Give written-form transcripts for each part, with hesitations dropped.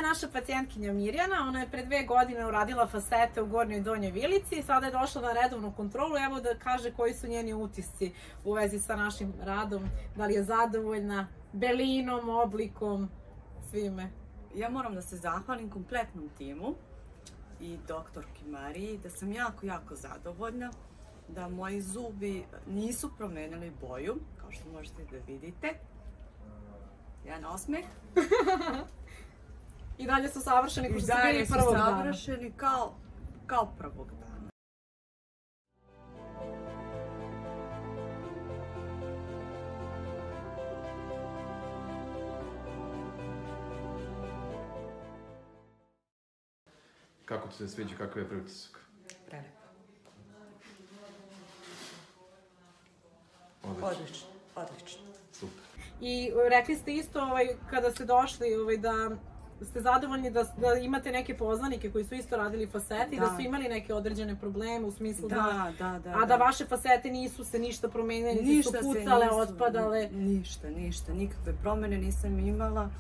naša pacijentkinja Mirjana, ona je pre 2 godine uradila fasete u Gornjoj i Donjoj Vilici i sada je došla na redovnu kontrolu, evo da kaže koji su njeni utisci u vezi sa našim radom, da li je zadovoljna belinom, oblikom, svime. Ja moram da se zahvalim kompletnom timu i doktorki Mariji, da sam jako zadovoljna, da moji zubi nisu promenili boju, kao što možete da vidite. Jedan osmeh. I dalje su savršeni koji su bili prvog dana. I dalje su savršeni kao prvog dana. Kako ti se sviđa, kakav je pritisak? Prelepo. Odlično. Super. I rekli ste isto kada ste došli da ste zadovoljni da imate neke poznanike koji su isto radili fasete i da su imali neke određene probleme u smislu a da vaše fasete nisu se ništa promenili, nisu pucale, otpadale. Ništa, nikakve promene nisam imala.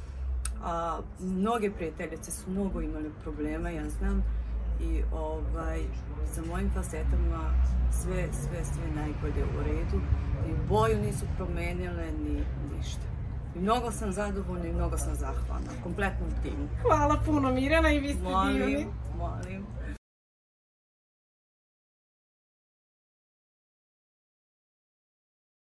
Mnoge prijateljice su mnogo imali problema, ja znam, i sa mojim fasetama sve najbolje u redu. I boju nisu promenile, ni ništa. I mnogo sam zadovoljna i mnogo sam zahvalna kompletnom timu. Hvala puno Mirjana i vi ste divni. Molim.